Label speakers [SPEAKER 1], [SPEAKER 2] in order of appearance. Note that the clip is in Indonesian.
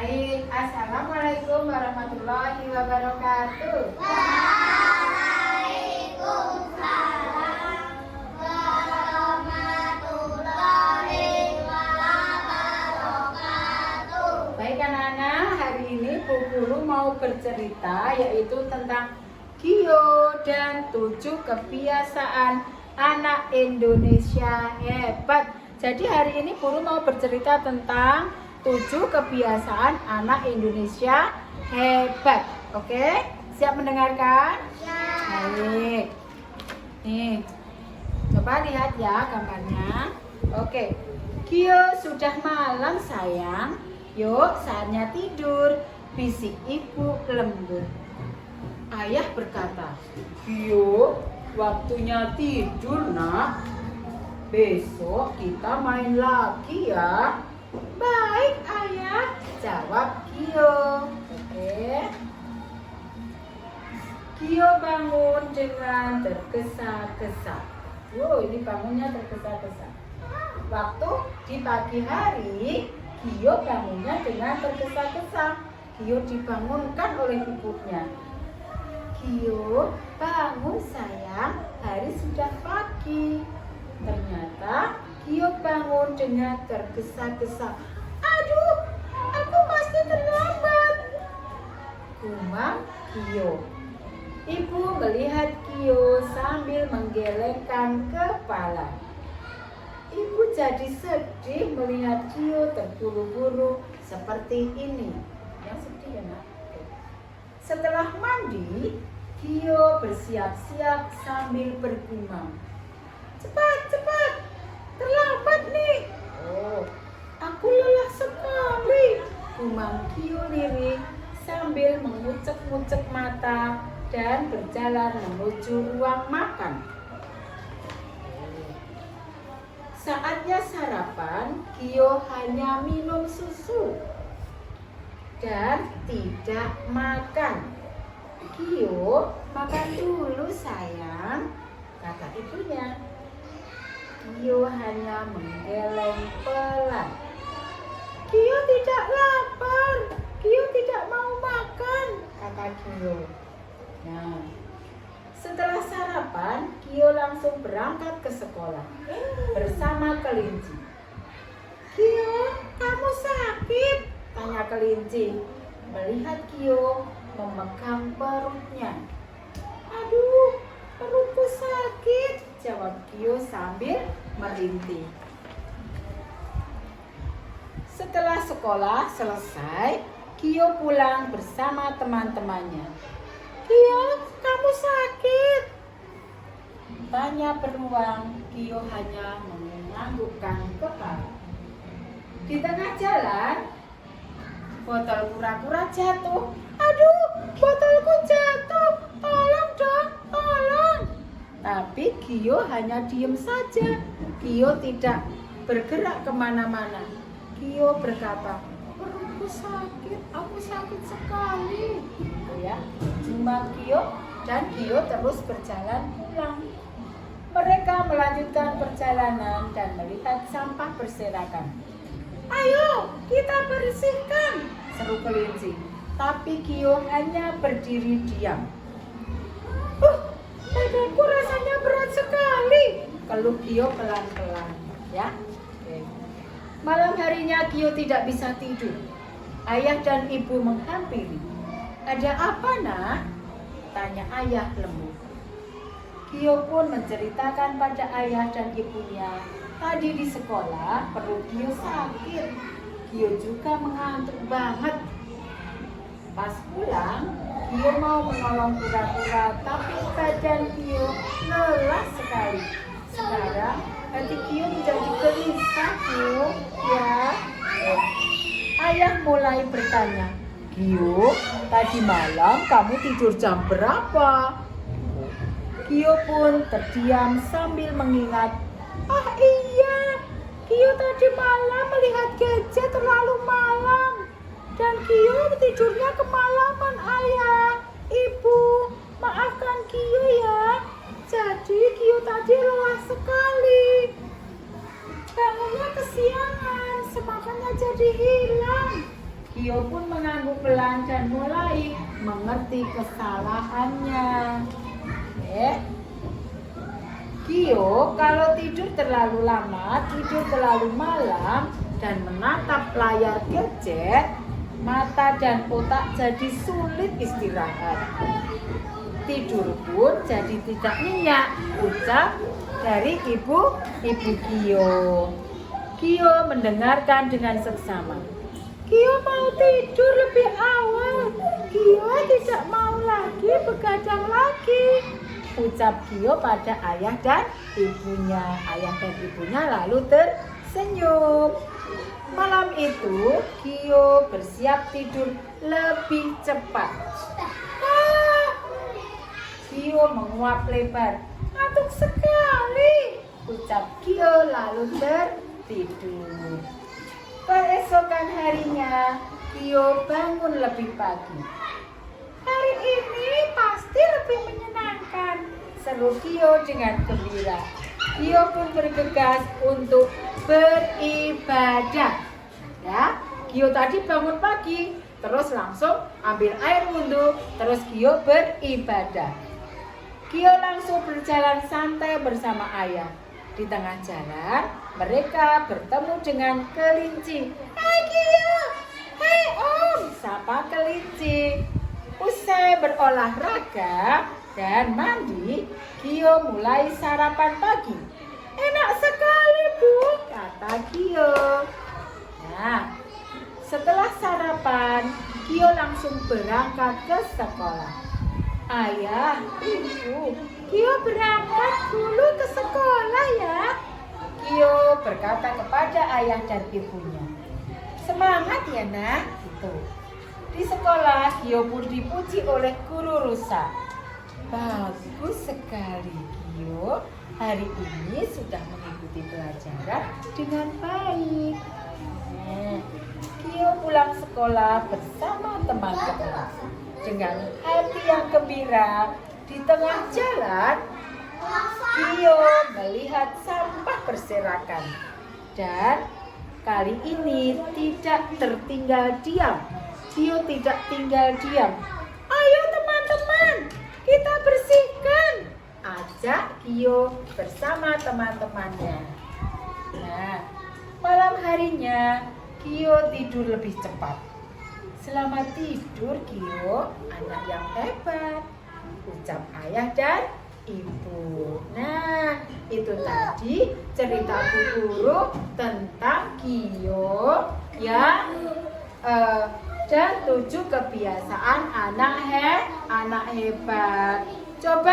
[SPEAKER 1] Baik, Assalamualaikum warahmatullahi wabarakatuh.
[SPEAKER 2] Waalaikumsalam warahmatullahi wabarakatuh.
[SPEAKER 1] Baik anak-anak, hari ini Bu Guru mau bercerita yaitu tentang Gio dan 7 kebiasaan anak Indonesia hebat. Jadi hari ini Guru mau bercerita tentang 7 kebiasaan anak Indonesia hebat. Oke? Siap mendengarkan? Baik. Nih, coba lihat ya gambarnya. Oke. Gio, sudah malam sayang. Yuk, saatnya tidur. Bisik ibu lembut. Ayah berkata, Gio, waktunya tidur nak. Besok kita main lagi ya. Baik ayah, jawab Gio. Oke. Gio bangun dengan tergesa-gesa. Wow, ini bangunnya tergesa-gesa. Waktu di pagi hari, Gio bangunnya dengan tergesa-gesa. Gio dibangunkan oleh ibunya. Gio, bangun sayang, hari sudah pagi. Ternyata Gio bangun dengan tergesa-gesa. Aduh, aku pasti terlambat, gumam Gio. Ibu melihat Gio sambil menggelengkan kepala. Ibu jadi sedih melihat Gio terburu-buru seperti ini. Yang sedih ya nak? Setelah mandi, Gio bersiap-siap sambil bergumam. Cepat, cepat, terlambat nih. Oh, aku lelah sekali, gumam Gio lirih sambil mengucek-ngucek mata dan berjalan menuju ruang makan. Saatnya sarapan, Gio hanya minum susu dan tidak makan. Gio, makan dulu sayang, kata ibunya. Gio hanya menggeleng pelan. Gio tidak lapar, Gio tidak mau makan, kata Gio. Nah, setelah sarapan, Gio langsung berangkat ke sekolah bersama kelinci. Gio, kamu sakit? Tanya kelinci. Melihat Gio memegang perutnya. Aduh, perutku sakit, jawab Gio sambil merintih. Setelah sekolah selesai, Gio pulang bersama teman-temannya. Gio, kamu sakit? Tanya beruang, Gio hanya menganggukkan kepala. Di tengah jalan, botol kura-kura jatuh. Aduh, botolku jatuh, tolong dong, tolong. Tapi Gio hanya diem saja. Gio tidak bergerak kemana-mana. Gio berkata, perutku sakit, aku sakit sekali. Ya, cuma Gio dan Gio terus berjalan pulang. Mereka melanjutkan perjalanan dan melihat sampah berserakan. Ayo, kita bersihkan, seru kelinci. Tapi Gio hanya berdiri diam. Badanku rasanya berat sekali, keluh Gio pelan-pelan. Ya. Oke. Malam harinya Gio tidak bisa tidur. Ayah dan ibu menghampiri. Ada apa nak? Tanya ayah lembut. Gio pun menceritakan pada ayah dan ibunya. Tadi di sekolah perut Gio sakit. Gio juga mengantuk banget. Pas pulang, Gio mau menolong kura-kura, tapi badan Gio lelah sekali. Sekarang hati Gio menjadi gelisah, Gio. Ya. Ayah mulai bertanya, Gio, tadi malam kamu tidur jam berapa? Gio pun terdiam sambil mengingat. Ah iya, Gio tadi malam melihat gadget terlalu malam. Dan Gio tidurnya kemalaman ayah. Ibu, maafkan Gio ya. Jadi Gio tadi lelah sekali. Bangunnya kesiangan, semangatnya jadi hilang. Gio pun pelan dan mulai mengerti kesalahannya. Kyo kalau tidur terlalu lama, tidur terlalu malam, dan menatap layar gadget, mata dan otak jadi sulit istirahat. Tidur pun jadi tidak nyenyak, ucap dari ibu Kyo. Kyo mendengarkan dengan seksama. Kyo mau tidur lebih awal. Kyo tidak mau lagi begadang lagi, ucap Kyo pada ayah dan ibunya. Ayah dan ibunya lalu tersenyum. Malam itu Kyo bersiap tidur lebih cepat. Kyo menguap lebar. Ngantuk sekali, ucap Kyo lalu tertidur. Keesokan harinya Kyo bangun lebih pagi. Hari ini pasti lebih menyenangkan, seru Kyo dengan gembira. Kyo pun bergegas untuk beribadah. Ya, Kyo tadi bangun pagi, terus langsung ambil air wudhu, terus Kyo beribadah. Kyo langsung berjalan santai bersama ayah. Di tengah jalan, mereka bertemu dengan kelinci. Hai Kyo, hai Om, sapa kelinci. Usai berolahraga dan mandi, Kyo mulai sarapan pagi. Enak sekali Bu, kata Kyo. Nah, setelah sarapan, Kyo langsung berangkat ke sekolah. Ayah, ibu, Kyo berangkat dulu ke sekolah ya. Kyo berkata kepada ayah dan ibunya. Semangat ya nak, gitu. Di sekolah, Kyo pun dipuji oleh guru rusa. Bagus sekali Kyo, hari ini sudah mengikuti pelajaran dengan baik. Kyo pulang sekolah bersama teman-teman. Dengan hati yang gembira, di tengah jalan, Kyo melihat sampah berserakan. Dan kali ini tidak tertinggal diam. Kyo tidak tinggal diam. Ayo teman-teman, kita bersihkan, ajak Kyo bersama teman-temannya. Nah, malam harinya Kyo tidur lebih cepat. Selamat tidur Kyo, anak yang hebat, ucap ayah dan ibu. Nah, itu tadi cerita Bu Guru tentang Kyo yang dan 7 kebiasaan anak hebat. Coba